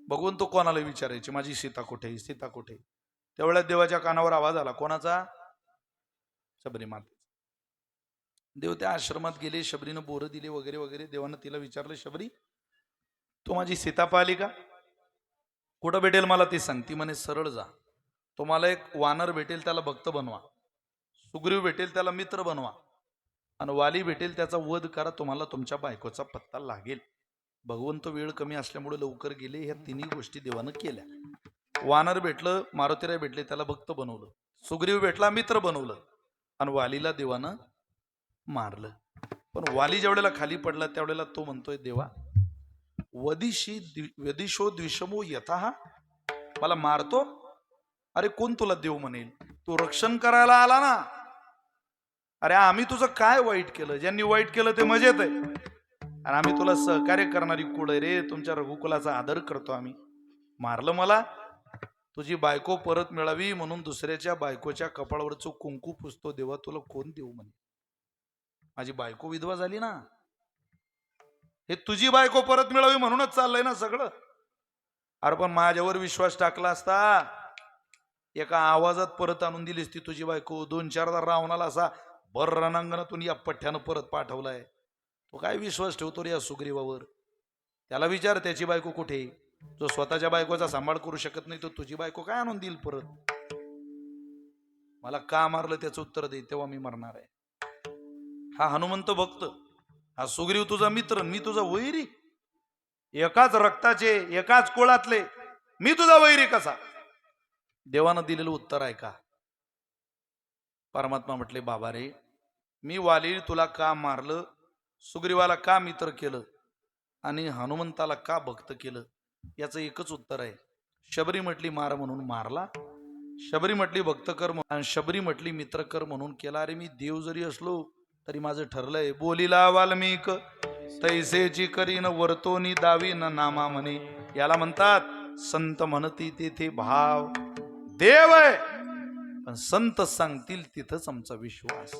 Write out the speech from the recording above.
भगवंत कोणाला विचारायचे, माझी सीता कुठे, सीता कुठे? त्यावेळेला देवाच्या कानावर आवाज आला, कोणाचा? शबरी मातेचा. देव त्या आश्रमात गेले, शबरीनं बोरं दिले वगैरे वगैरे. देवानं तिला विचारलं, शबरी तू माझी सीता पाहिली का? कुठं भेटेल मला ती सांग. ती म्हणे, सरळ जा, तुम्हाला एक वानर भेटेल, त्याला भक्त बनवा. सुग्रीव भेटेल, त्याला मित्र बनवा. आणि वाली भेटेल, त्याचा वध करा, तुम्हाला तुमच्या बायकोचा पत्ता लागेल. भगवंत वेळ कमी असल्यामुळे लवकर गेले. ह्या तिन्ही गोष्टी देवानं केल्या. वानर भेटलं, मारुतीराय भेटले, त्याला भक्त बनवलं. सुग्रीव भेटला, मित्र बनवलं. आणि वालीला देवानं मारलं. पण वाली ज्यावेळेला खाली पडला त्यावेळेला तो म्हणतोय, देवा वदिशो द्विषमो यथा, मला मारतो? अरे कोण तुला देव म्हणेल? तू रक्षण करायला आला ना. अरे आम्ही तुझं काय वाईट केलं? ज्यांनी वाईट केलं ते मजेत आहे, आणि आम्ही तुला सहकार्य करणारी कुळ रे, तुमच्या रघुकुलाचा आदर करतो आम्ही. मारलं मला? तुझी बायको परत मिळावी म्हणून दुसऱ्याच्या बायकोच्या कपाळावरचं कुंकू पुसतो देवा, तुला कोण देव म्हणे? माझी बायको विधवा झाली ना, हे तुझी बायको परत मिळावी म्हणूनच चाललंय ना सगळं. अरे पण माझ्यावर विश्वास टाकला असता, एका आवाजात परत आणून दिलीस ती तुझी बायको. 2-4दा रावणाला असा भर रणांगणातून या पठ्ठ्यानं परत पाठवलाय. तो काय विश्वास ठेवतो रे या सुग्रीवावर? त्याला विचार, त्याची बायको कुठे? जो स्वतःच्या बायकोचा सांभाळ करू शकत नाही, तो तुझी बायको काय आणून देईल परत? मला का मारलं त्याचं उत्तर दे, तेव्हा मी मरणार आहे. हा हनुमंत भक्त, हा सुग्रीव तुझा मित्र, मी तुझा वैरी. एकाच रक्ताचे, एकाच कुळातले, मी तुझा वैरी कसा? देवानं दिलेलं उत्तर आहे का? परमात्मा म्हटले, बाबा रे, मी वाली तुला का मारलं, सुग्रीवाला का मित्र केलं, आणि हनुमंताला का भक्त केलं? याचं एकच उत्तर आहे. शबरी म्हटली मार म्हणून मारला, शबरी म्हटली भक्त कर म्हणून, आणि शबरी म्हटली मित्र कर म्हणून केला. अरे मी देव जरी असलो तरी माझं ठरलंय. बोलिला वाल्मिक तैसेची करीन वर्तोनी दावी न नामा म्हणे. याला म्हणतात संत म्हणती तेथे भाव. देव आहे पण संत सांगतील तिथंच आमचा विश्वास.